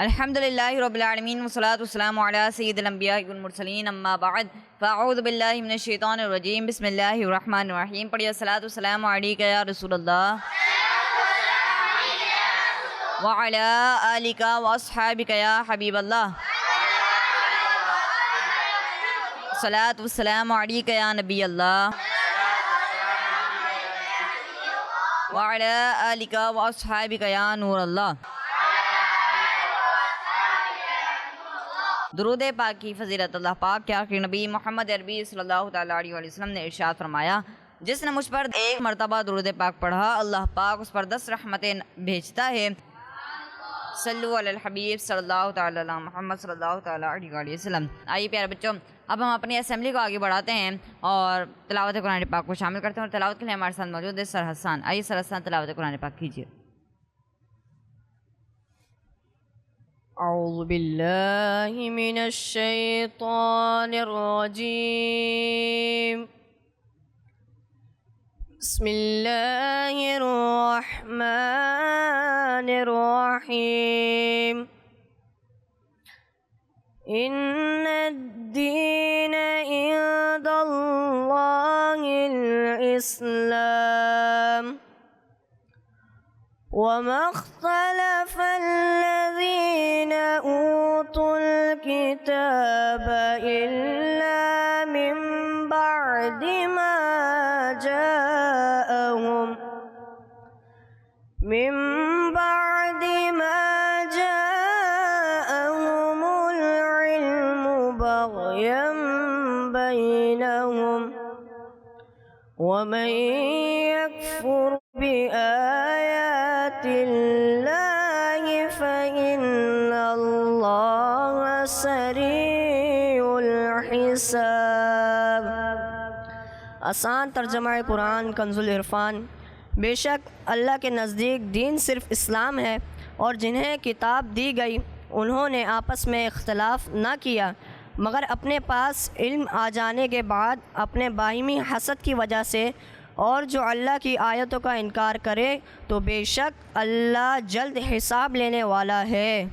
الحمدللہ رب العالمین والصلاۃ والسلام علی سید الانبیاء والمرسلین اما بعد فاعوذ باللہ من الشیطان الرجیم بسم اللہ الرحمن الرحیم. پڑھیے الصلاۃ والسلام علیک یا رسول اللہ وعلی آلک واصحابک یا حبیب اللہ. الصلاۃ والسلام علیک یا نبی اللہ وعلی آلک واصحابک یا نور اللہ. درود پاک کی فضیلت اللہ پاک کے آخری نبی محمد عربی صلی اللہ تعالیٰ علیہ وسلم نے ارشاد فرمایا، جس نے مجھ پر ایک مرتبہ درود پاک پڑھا اللہ پاک اس پر 10 رحمتیں بھیجتا ہے. صلو علی الحبیب صلی اللہ تعالیٰ علی محمد صلی اللہ تعالیٰ علیہ وسلم. آئیے پیارے بچوں، اب ہم اپنی اسمبلی کو آگے بڑھاتے ہیں اور تلاوت قرآن پاک کو شامل کرتے ہیں، اور تلاوت کے لیے ہمارے ساتھ موجود ہے سر حسان. آئیے سر حسان تلاوت قرآن پاک کیجیے. اعوذ باللہ من الشیطان الرجیم. بسم اللہ الرحمن الرحیم. ان الدین عند اللہ الاسلام وما اختلف الذين أوتوا الكتاب إلا من بعد ما جاءهم العلم بغيا بينهم ومن يكفر بآيات اللہ فإن اللہ سریع الحساب. آسان ترجمہ قرآن کنز العرفان. بے شک اللہ کے نزدیک دین صرف اسلام ہے، اور جنہیں کتاب دی گئی انہوں نے آپس میں اختلاف نہ کیا مگر اپنے پاس علم آ جانے کے بعد اپنے باہمی حسد کی وجہ سے. اور جو اللہ کی آیتوں کا انکار کرے تو بے شک اللہ جلد حساب لینے والا ہے.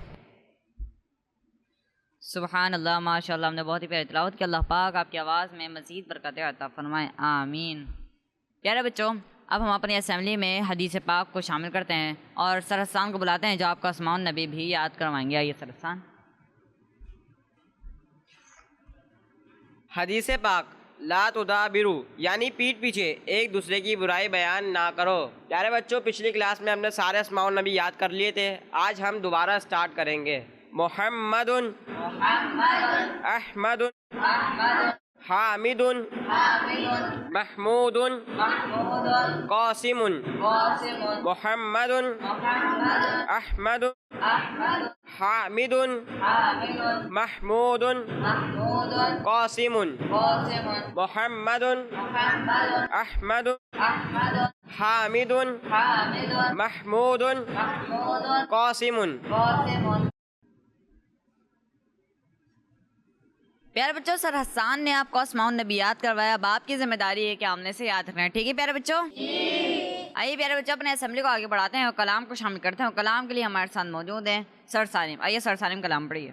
سبحان اللہ، ماشاء اللہ. ہم نے بہت ہی پیاری تلاوت کی. اللہ پاک آپ کی آواز میں مزید برکتیں عطا فرمائیں، آمین. پیارے بچوں، اب ہم اپنی اسمبلی میں حدیث پاک کو شامل کرتے ہیں اور سر حسان کو بلاتے ہیں جو آپ کو اسماء النبی بھی یاد کروائیں گے. آئیے سر حسان. حدیث پاک: لا تدابرو یعنی پیٹھ پیچھے ایک دوسرے کی برائی بیان نہ کرو. پیارے بچوں، پچھلی کلاس میں ہم نے سارے اسماء النبی یاد کر لیے تھے. آج ہم دوبارہ سٹارٹ کریں گے. محمد، احمد، حامد، محمود، قاسم. محمد، احمد، حامد، محمود، قاسم. محمد، احمد، حامد، محمود، قاسم. پیارے بچوں، سر حسان نے آپ کو اسماء النبی یاد کروایا. اب آپ کی ذمہ داری ہے کہ آمنے سے یاد رکھنا ہے. ٹھیک ہے پیارے بچوں؟ آئیے پیارے بچوں، اپنے اسمبلی کو آگے بڑھاتے ہیں اور کلام کو شامل کرتے ہیں. اور کلام کے لیے ہمارے ساتھ موجود ہیں سر سالم. آئیے سر سالم کلام پڑھیے.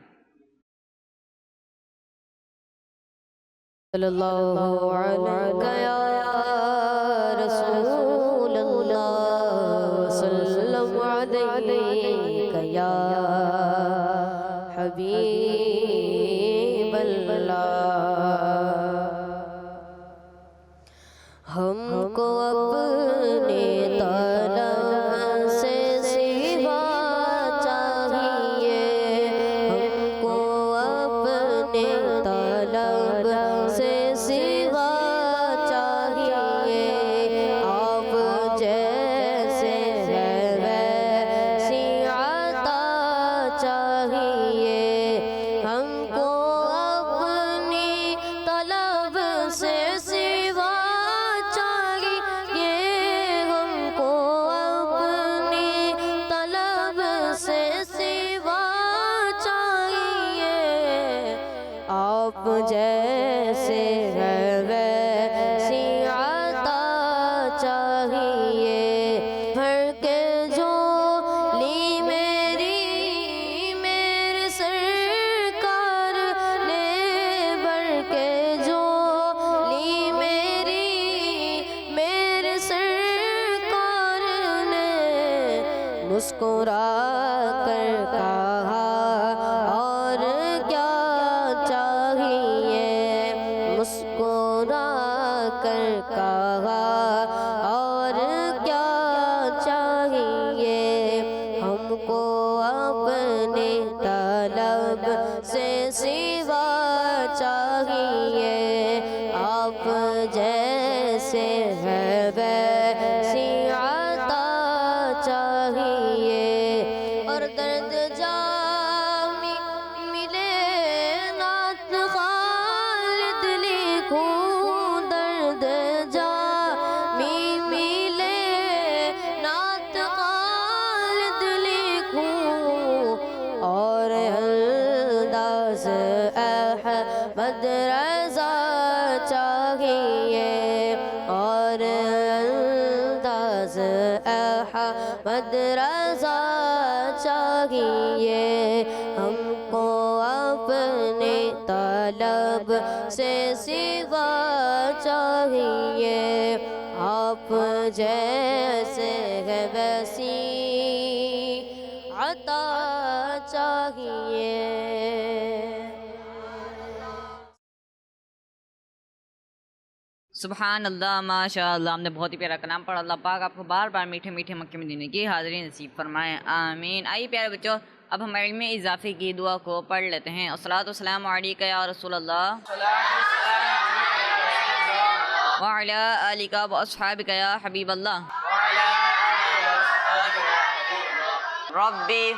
صلی اللہ علیہ یا رسول اللہ، صلی اللہ علیہ یا حبیب اللہ. ہم کو اپنے طلب سے سوا چاہیے، ہم کو اپنے طلب سے سوا چاہیے. آپ جیسے ہیں ویسی عطا چاہیے. ہم کو اپنی طلب سے سوا چاہیے، ہم کو اپنی طلب سے سوا چاہیے. آپ جیسے ہیں ویسی عطا چاہیے. بھر کے جھولی میری میں احمد رضا چاہیے اور انداز احمد رضا چاہیے ہم کو اپنے طلب سے سوا چاہیے آپ جیسے ہے ویسی عطا چاہیے. سبحان اللہ، ماشاء اللہ. ہم نے بہت ہی پیارا کلام پڑھا. اللہ پاک آپ کو بار بار میٹھے میٹھے مکے مدینے کی حاضری نصیب فرمائیں، آمین. آئیے پیارے بچوں، اب ہم علم اضافی کی دعا کو پڑھ لیتے ہیں. الصلاۃ والسلام علیک یا رسول اللہ وعلی آلک واصحابک یا حبیب اللہ. ربی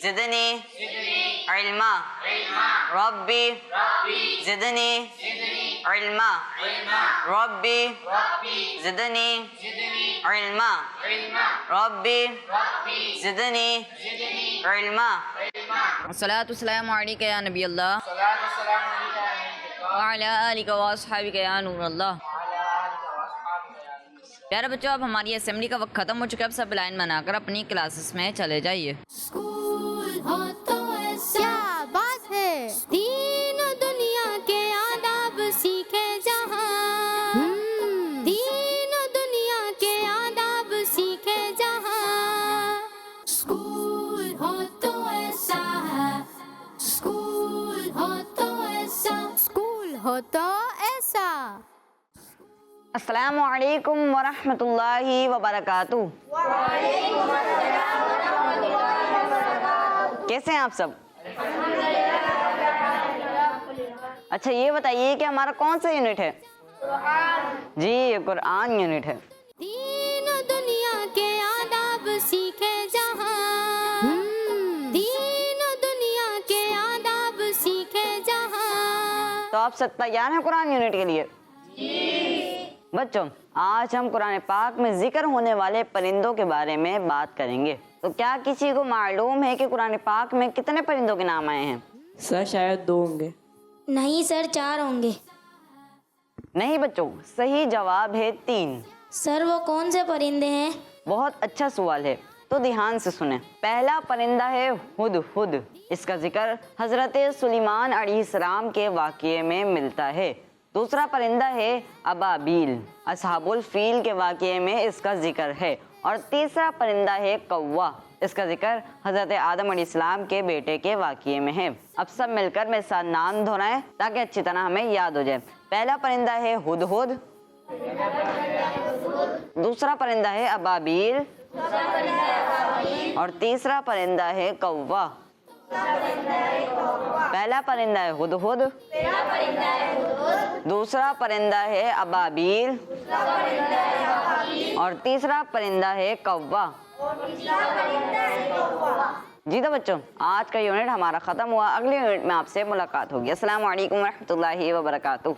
زدنی علما، ربی زدنی علما، ربی زدنی علما، ربی زدنی علما. الصلاۃ والسلام علیک یا نبی اللہ وعلی آلک واصحابک یا نور اللہ. پیارے بچوں، اب ہماری اسمبلی کا وقت ختم ہو چکا ہے. اب سب لائن بنا کر اپنی کلاسز میں چلے جائیے. کیا بات ہے، دین و دنیا کے آداب سیکھے جہاں، دین و دنیا کے آداب سیکھے جہاں. اسکول ہو تو ایسا ہے، اسکول ہو تو ایسا، اسکول ہو تو ایسا. السلام علیکم ورحمۃ اللہ وبرکاتہ. کیسے ہیں آپ سب؟ اچھا یہ بتائیے کہ ہمارا کون سا یونٹ ہے؟ جی یہ قرآن یونٹ ہے. دین و دنیا کے آداب سیکھے جہاں، دین و دنیا کے آداب سیکھے جہاں. تو آپ سب تیار ہیں قرآن یونٹ کے لیے؟ بچوں، آج ہم قرآن پاک میں ذکر ہونے والے پرندوں کے بارے میں بات کریں گے. تو کیا کسی کو معلوم ہے کہ قرآن پاک میں کتنے پرندوں کے نام آئے ہیں؟ سر شاید 2 ہوں گے. نہیں سر 4 ہوں گے. نہیں بچوں، صحیح جواب ہے 3. سر وہ کون سے پرندے ہیں؟ بہت اچھا سوال ہے، تو دھیان سے سنیں. پہلا پرندہ ہے ہد ہد. اس کا ذکر حضرت سلیمان علیہ السلام کے واقعے میں ملتا ہے. دوسرا پرندہ ہے ابابیل. اصحاب الفیل کے واقعے میں اس کا ذکر ہے. اور تیسرا پرندہ ہے کوا. اس کا ذکر حضرت آدم علیہ السلام کے بیٹے کے واقعے میں ہے. اب سب مل کر میرے ساتھ نام دہرائیں تاکہ اچھی طرح ہمیں یاد ہو جائے. پہلا پرندہ ہے ہد ہد، دوسرا پرندہ ہے ابابیل، اور تیسرا پرندہ ہے کوا. پہلا پرندہ ہے ہد ہد، دوسرا پرندہ ہے ابابیل، اور تیسرا پرندہ ہے کوا. جی تو بچوں، آج کا یونٹ ہمارا ختم ہوا. اگلے یونٹ میں آپ سے ملاقات ہوگی. السلام علیکم ورحمۃ اللہ وبرکاتہ.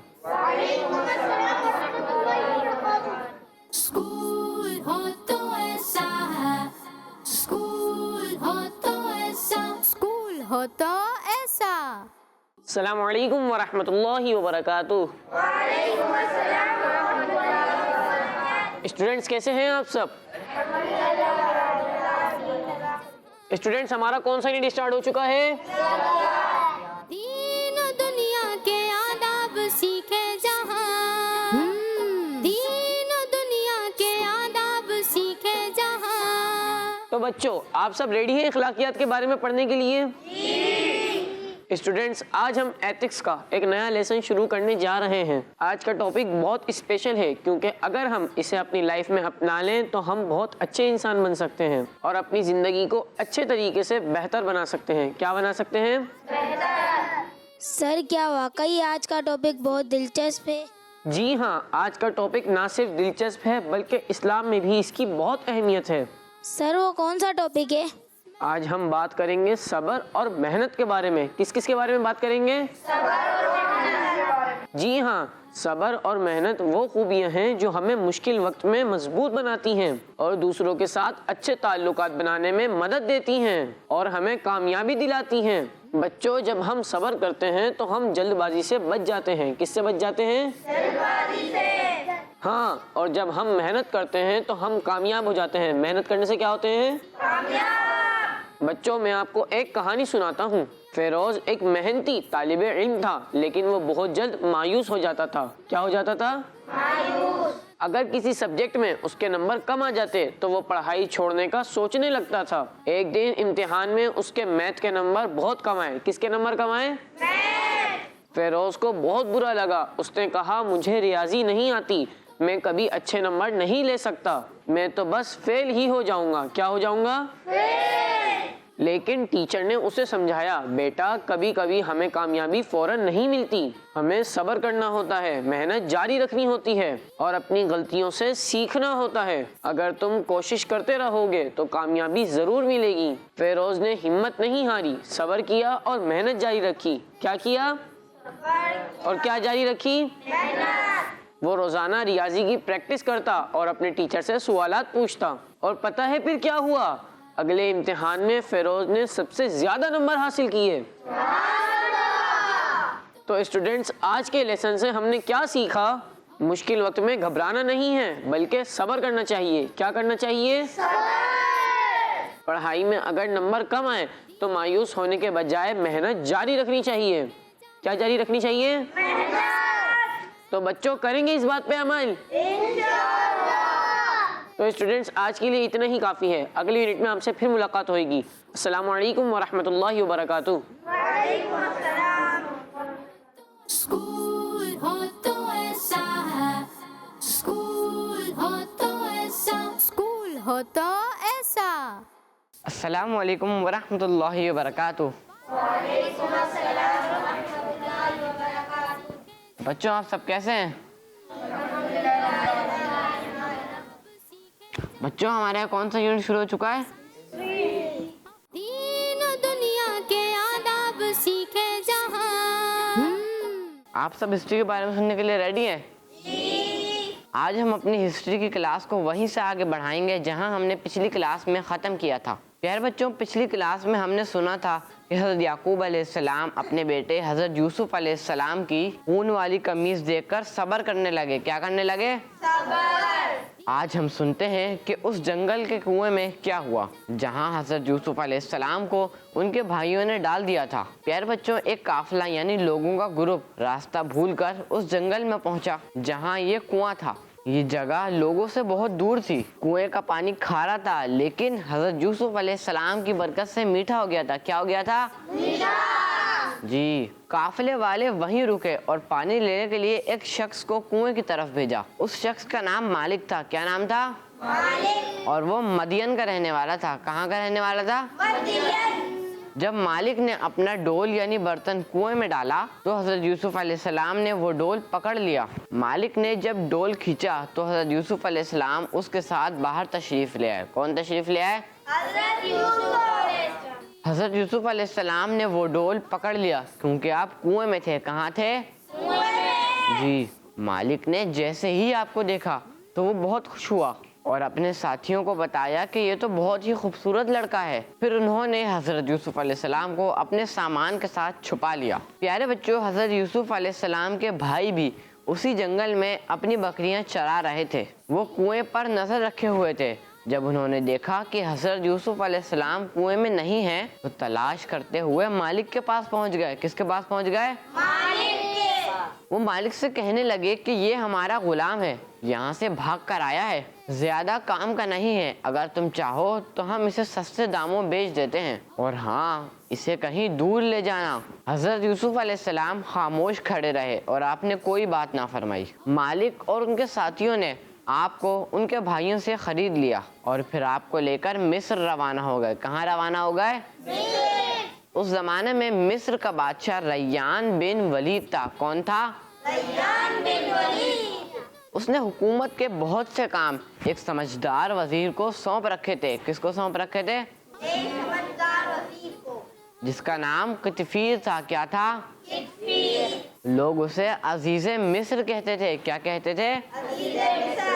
اسکول ہو تو ایسا ہے، اسکول ہو تو ایسا، اسکول ہو تو ایسا. السلام علیکم ورحمۃ اللہ وبرکاتہ. اسٹوڈینٹس کیسے ہیں آپ سب؟ اسٹوڈینٹس ہمارا کون سا یونٹ اسٹارٹ ہو چکا ہے؟ دین و دنیا کے آداب سیکھے جہاں، دین و دنیا کے آداب سیکھے جہاں. تو بچوں، آپ سب ریڈی ہیں اخلاقیات کے بارے میں پڑھنے کے لیے؟ اسٹوڈینٹس، آج ہم ایتھکس کا ایک نیا لیسن شروع کرنے جا رہے ہیں. آج کا ٹاپک بہت اسپیشل ہے کیونکہ اگر ہم اسے اپنی لائف میں اپنا لیں تو ہم بہت اچھے انسان بن سکتے ہیں اور اپنی زندگی کو اچھے طریقے سے بہتر بنا سکتے ہیں. کیا بنا سکتے ہیں؟ سر کیا واقعی آج کا ٹاپک بہت دلچسپ ہے؟ جی ہاں، آج کا ٹاپک نہ صرف دلچسپ ہے بلکہ اسلام میں بھی اس کی بہت اہمیت ہے. سر وہ کون سا ٹاپک ہے؟ آج ہم بات کریں گے صبر اور محنت کے بارے میں. کس کس کے بارے میں بات کریں گے؟ جی ہاں، صبر اور محنت وہ خوبیاں ہیں جو ہمیں مشکل وقت میں مضبوط بناتی ہیں اور دوسروں کے ساتھ اچھے تعلقات بنانے میں مدد دیتی ہیں اور ہمیں کامیابی دلاتی ہیں۔ بچوں، جب ہم صبر کرتے ہیں تو ہم جلد بازی سے بچ جاتے ہیں۔ کس سے بچ جاتے ہیں؟ جلد بازی سے۔ ہاں، اور جب ہم محنت کرتے ہیں تو ہم کامیاب ہو جاتے ہیں۔ محنت کرنے سے کیا ہوتے ہیں؟ کامیاب۔ بچوں، میں آپ کو ایک کہانی سناتا ہوں۔ فیروز ایک محنتی طالب علم تھا، لیکن وہ بہت جلد مایوس ہو جاتا تھا۔ کیا ہو جاتا تھا؟ مایوس۔ اگر کسی سبجیکٹ میں اس کے نمبر کم آ جاتے تو وہ پڑھائی چھوڑنے کا سوچنے لگتا تھا۔ ایک دن امتحان میں اس کے میتھ کے نمبر بہت کم آئے۔ کس کے نمبر کم آئے؟ فیروز کو بہت برا لگا۔ اس نے کہا، مجھے ریاضی نہیں آتی، میں کبھی اچھے نمبر نہیں لے سکتا، میں تو بس فیل ہی ہو جاؤں گا۔ کیا ہو جاؤں گا؟ لیکن ٹیچر نے اسے سمجھایا، بیٹا کبھی کبھی ہمیں کامیابی فوراً نہیں ملتی، ہمیں صبر کرنا ہوتا ہے، محنت جاری رکھنی ہوتی ہے اور اپنی غلطیوں سے سیکھنا ہوتا ہے۔ اگر تم کوشش کرتے رہو گے تو کامیابی ضرور ملے گی۔ فیروز نے ہمت نہیں ہاری، صبر کیا اور محنت جاری رکھی۔ کیا کیا؟ اور کیا جاری رکھی؟ وہ روزانہ ریاضی کی پریکٹس کرتا اور اپنے ٹیچر سے سوالات پوچھتا، اور پتہ ہے پھر کیا ہوا؟ اگلے امتحان میں فیروز نے سب سے زیادہ نمبر حاصل کیے۔ تو اسٹوڈنٹس، آج کے لیسن سے ہم نے کیا سیکھا؟ مشکل وقت میں گھبرانا نہیں ہے بلکہ صبر کرنا چاہیے۔ کیا کرنا چاہیے؟ پڑھائی میں اگر نمبر کم آئے تو مایوس ہونے کے بجائے محنت جاری رکھنی چاہیے۔ کیا جاری رکھنی چاہیے؟ تو بچوں، کریں گے اس بات پہ عمل؟ تو اسٹوڈنٹس، آج کے لیے اتنا ہی کافی ہے۔ اگلی یونٹ میں آپ سے پھر ملاقات ہوئے گی۔ السلام علیکم ورحمۃ اللہ وبرکاتہ۔ اسکول ہو تو ایسا ہے، اسکول ہو تو ایسا، اسکول ہو تو ایسا۔ السلام علیکم ورحمۃ اللہ وبرکاتہ۔ بچوں، آپ سب کیسے ہیں؟ بچوں، ہمارے یہاں کون سا یونٹ شروع ہو چکا ہے؟ دین و دنیا کے آداب سیکھے جہاں۔ آپ سب ہسٹری کے بارے میں سننے کے لیے ریڈی ہیں؟ آج ہم اپنی ہسٹری کی کلاس کو وہیں سے آگے بڑھائیں گے جہاں ہم نے پچھلی کلاس میں ختم کیا تھا۔ پیارے بچوں، پچھلی کلاس میں ہم نے سنا تھا کہ حضرت یعقوب علیہ السلام اپنے بیٹے حضرت یوسف علیہ السلام کی اون والی قمیص دیکھ کر صبر کرنے لگے۔ کیا کرنے لگے؟ صبر۔ آج ہم سنتے ہیں کہ اس جنگل کے کنویں میں کیا ہوا جہاں حضرت یوسف علیہ السلام کو ان کے بھائیوں نے ڈال دیا تھا۔ پیارے بچوں، ایک قافلہ یعنی لوگوں کا گروپ راستہ بھول کر اس جنگل میں پہنچا جہاں یہ کنواں تھا۔ یہ جگہ لوگوں سے بہت دور تھی۔ کنویں کا پانی کھارا تھا لیکن حضرت یوسف علیہ السلام کی برکت سے میٹھا ہو گیا تھا۔ کیا ہو گیا تھا؟ میٹھا۔ جی، قافلے والے وہیں رکے اور پانی لینے کے لیے ایک شخص کو کنویں کی طرف بھیجا۔ اس شخص کا نام مالک تھا۔ کیا نام تھا؟ مالک۔ اور وہ مدین کا رہنے والا تھا۔ کہاں کا رہنے والا تھا؟ مدین۔ جب مالک نے اپنا ڈول یعنی برتن کنویں میں ڈالا تو حضرت یوسف علیہ السلام نے وہ ڈول پکڑ لیا۔ مالک نے جب ڈول کھینچا تو حضرت یوسف علیہ السلام اس کے ساتھ باہر تشریف لے آئے۔ کون تشریف لے آئے؟ حضرت یوسف علیہ السلام۔ حضرت یوسف علیہ السلام نے وہ ڈول پکڑ لیا کیونکہ آپ کنویں میں تھے۔ کہاں تھے؟ کنویں میں۔ جی، مالک نے جیسے ہی آپ کو دیکھا تو وہ بہت خوش ہوا اور اپنے ساتھیوں کو بتایا کہ یہ تو بہت ہی خوبصورت لڑکا ہے۔ پھر انہوں نے حضرت یوسف علیہ السلام کو اپنے سامان کے ساتھ چھپا لیا۔ پیارے بچوں، حضرت یوسف علیہ السلام کے بھائی بھی اسی جنگل میں اپنی بکریاں چرا رہے تھے۔ وہ کنویں پر نظر رکھے ہوئے تھے۔ جب انہوں نے دیکھا کہ حضرت یوسف علیہ السلام کنویں میں نہیں ہیں تو تلاش کرتے ہوئے مالک کے پاس پہنچ گئے۔ کس کے پاس پہنچ گئے؟ مالک کے۔ وہ مالک سے کہنے لگے کہ یہ ہمارا غلام ہے، یہاں سے بھاگ کر آیا ہے، زیادہ کام کا نہیں ہے، اگر تم چاہو تو ہم اسے سستے داموں بیچ دیتے ہیں، اور ہاں، اسے کہیں دور لے جانا۔ حضرت یوسف علیہ السلام خاموش کھڑے رہے اور آپ نے کوئی بات نہ فرمائی۔ مالک اور ان کے ساتھیوں نے آپ کو ان کے بھائیوں سے خرید لیا اور پھر آپ کو لے کر مصر روانہ ہو گئے۔ کہاں روانہ ہو گئے؟ اس زمانے میں مصر کا بادشاہ ریان بن ولید تھا۔ کون تھا؟ ریان بن ولید۔ اس نے حکومت کے بہت سے کام ایک سمجھدار وزیر کو سونپ رکھے تھے۔ کس کو سونپ رکھے تھے؟ ایک سمجھدار وزیر کو، جس کا نام قطفیر تھا۔ کیا تھا؟ قطفیر۔ لوگ اسے عزیز مصر کہتے تھے. کیا کہتے تھے؟ عزیز مصر.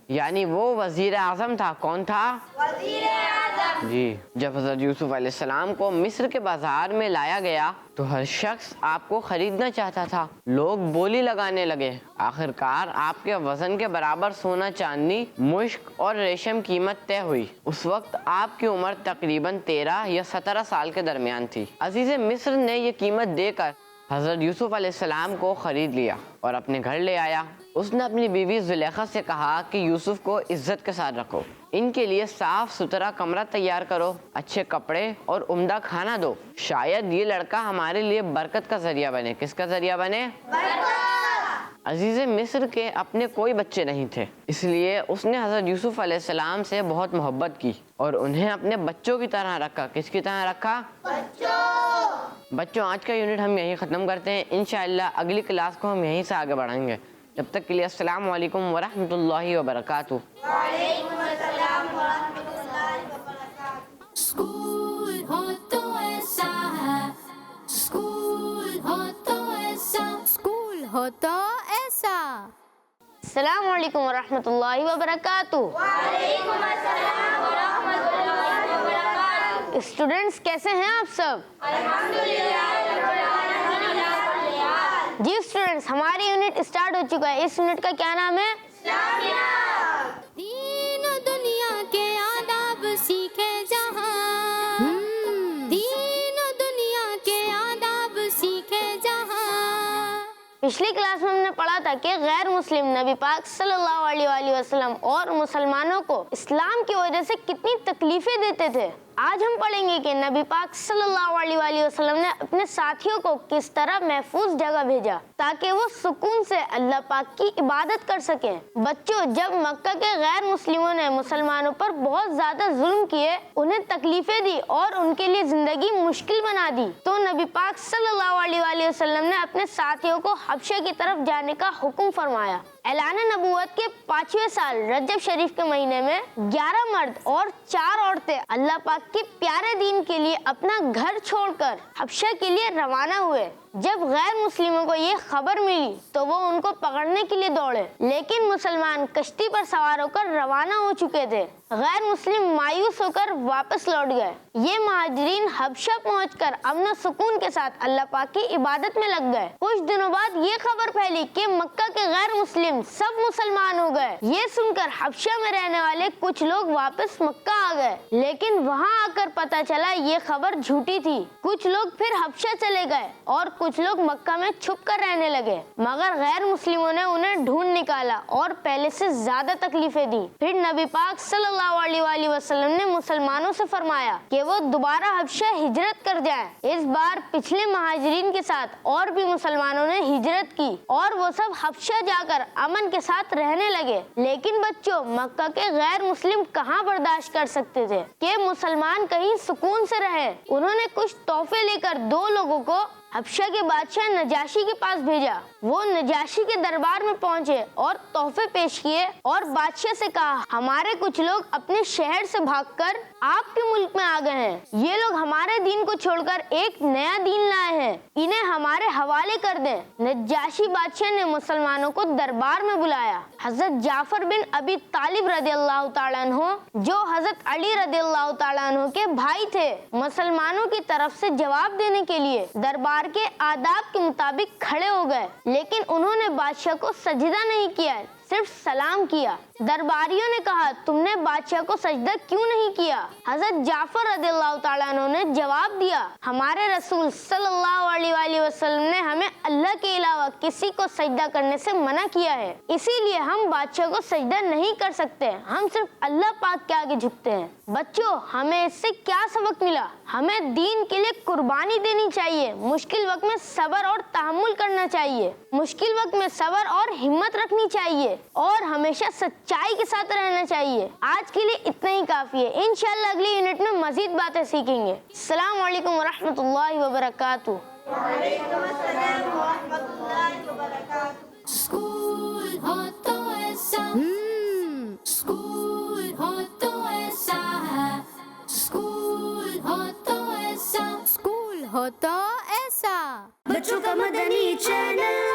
یعنی وہ وزیر اعظم تھا. کون تھا؟ وزیر اعظم. جی. جب حضرت یوسف علیہ السلام کو مصر کے بازار میں لایا گیا تو ہر شخص آپ کو خریدنا چاہتا تھا. لوگ بولی لگانے لگے. آخرکار آپ کے وزن کے برابر سونا چاندی مشک اور ریشم قیمت طے ہوئی. اس وقت آپ کی عمر تقریباً 13 یا 17 سال کے درمیان تھی. عزیز مصر نے یہ قیمت دے کر حضرت یوسف علیہ السلام کو خرید لیا اور اپنے گھر لے آیا. اس نے اپنی بیوی زلیخا سے کہا کہ یوسف کو عزت کے ساتھ رکھو, ان کے لیے صاف ستھرا کمرہ تیار کرو, اچھے کپڑے اور عمدہ کھانا دو. شاید یہ لڑکا ہمارے لیے برکت کا ذریعہ بنے. کس کا ذریعہ بنے؟ عزیز مصر کے اپنے کوئی بچے نہیں تھے, اس لیے اس نے حضرت یوسف علیہ السلام سے بہت محبت کی اور انہیں اپنے بچوں کی طرح رکھا. کس کی طرح رکھا؟ بچوں, آج کا یونٹ ہم یہیں ختم کرتے ہیں. انشاءاللہ اگلی کلاس کو ہم یہیں سے آگے بڑھائیں گے. جب تک کے لیے السلام علیکم ورحمۃ اللہ وبرکاتہ. وعلیکم السلام ورحمۃ اللہ وبرکاتہ. اسکول ہو تو ایسا ہے, اسکول ہو تو ایسا, اسکول ہو تو ایسا. السلام علیکم ورحمۃ اللہ وبرکاتہ. وعلیکم السلام ورحمۃ اللہ وبرکاتہ. اسٹوڈنٹس کیسے ہیں آپ سب؟ جی اسٹوڈنٹس, ہماری یونٹ اسٹارٹ ہو چکا ہے. اس یونٹ کا کیا نام ہے؟ دین و دنیا کے آداب سیکھے جہاں, دین و دنیا کے آداب سیکھے جہاں. پچھلی کلاس میں ہم نے پڑھا تھا کہ غیر مسلم نبی پاک صلی اللہ علیہ وآلہ وسلم اور مسلمانوں کو اسلام کی وجہ سے کتنی تکلیفیں دیتے تھے. آج ہم پڑھیں گے کہ نبی پاک صلی اللہ علیہ وآلہ وسلم نے اپنے ساتھیوں کو کس طرح محفوظ جگہ بھیجا تاکہ وہ سکون سے اللہ پاک کی عبادت کر سکیں. بچوں, جب مکہ کے غیر مسلموں نے مسلمانوں پر بہت زیادہ ظلم کیے, انہیں تکلیفیں دی اور ان کے لیے زندگی مشکل بنا دی, تو نبی پاک صلی اللہ علیہ وآلہ وسلم نے اپنے ساتھیوں کو حبشہ کی طرف جانے کا حکم فرمایا. اعلان نبوت کے 5ویں سال رجب شریف کے مہینے میں 11 مرد اور 4 عورتیں اللہ پاک کے پیارے دین کے لیے اپنا گھر چھوڑ کر حبشہ کے لیے روانہ ہوئے. جب غیر مسلموں کو یہ خبر ملی تو وہ ان کو پکڑنے کے لیے دوڑے, لیکن مسلمان کشتی پر سوار ہو کر روانہ ہو چکے تھے. غیر مسلم مایوس ہو کر واپس لوٹ گئے. یہ مہاجرین حبشہ پہنچ کر امن و سکون کے ساتھ اللہ پاک کی عبادت میں لگ گئے. کچھ دنوں بعد یہ خبر پھیلی کہ مکہ کے غیر مسلم سب مسلمان ہو گئے. یہ سن کر حبشہ میں رہنے والے کچھ لوگ واپس مکہ آ گئے, لیکن وہاں آ کر پتہ چلا یہ خبر جھوٹی تھی. کچھ لوگ پھر حبشہ چلے گئے اور کچھ لوگ مکہ میں چھپ کر رہنے لگے, مگر غیر مسلموں نے انہیں ڈھونڈ نکالا اور پہلے سے زیادہ تکلیفیں دی. پھر نبی پاک صلی اللہ علیہ وآلہ وسلم نے مسلمانوں سے فرمایا کہ وہ دوبارہ حبشہ ہجرت کر جائیں. اس بار پچھلے مہاجرین کے ساتھ اور بھی مسلمانوں نے ہجرت کی اور وہ سب حبشہ جا کر امن کے ساتھ رہنے لگے. لیکن بچوں, مکہ کے غیر مسلم کہاں برداشت کر سکتے تھے کہ مسلمان کہیں سکون سے رہے. انہوں نے کچھ تحفے لے کر 2 لوگوں کو حبشہ کے بادشاہ نجاشی کے پاس بھیجا. وہ نجاشی کے دربار میں پہنچے اور تحفے پیش کیے اور بادشاہ سے کہا, ہمارے کچھ لوگ اپنے شہر سے بھاگ کر آپ کے ملک میں آ گئے ہیں. یہ لوگ ہمارے دین کو چھوڑ کر ایک نیا دین لائے ہیں, انہیں ہمارے حوالے کر دیں. نجاشی بادشاہ نے مسلمانوں کو دربار میں بلایا. حضرت جعفر بن ابی طالب رضی اللہ تعالیٰ عنہ, جو حضرت علی رضی اللہ تعالیٰ عنہ کے بھائی تھے, مسلمانوں کی طرف سے جواب دینے کے لیے دربار کے آداب کے مطابق کھڑے ہو گئے, لیکن انہوں نے بادشاہ کو سجدہ نہیں کیا, صرف سلام کیا. درباریوں نے کہا, تم نے بادشاہ کو سجدہ کیوں نہیں کیا؟ حضرت جعفر رضی اللہ تعالیٰ عنہ نے جواب دیا, ہمارے رسول صلی اللہ علیہ وآلہ وسلم نے ہمیں اللہ کے علاوہ کسی کو سجدہ کرنے سے منع کیا ہے, اسی لیے ہم بادشاہ کو سجدہ نہیں کر سکتے, ہم صرف اللہ پاک کے آگے جھکتے ہیں. بچوں, ہمیں اس سے کیا سبق ملا؟ ہمیں دین کے لیے قربانی دینی چاہیے, مشکل وقت میں صبر اور تحمل کرنا چاہیے, مشکل وقت میں صبر اور ہمت رکھنی چاہیے اور ہمیشہ سچائی کے ساتھ رہنا چاہیے. آج کے لیے اتنا ہی کافی ہے, انشاءاللہ اگلی یونٹ میں مزید باتیں سیکھیں گے. السلام علیکم ورحمۃ اللہ وبرکاتہ. وعلیکم السلام ورحمۃ اللہ وبرکاتہ. اسکول ہو تو ایسا, اسکول ہو تو ایسا ہے, اسکول ہو تو ایسا, اسکول ہو تو ایسا. بچوں کا مدنی چینل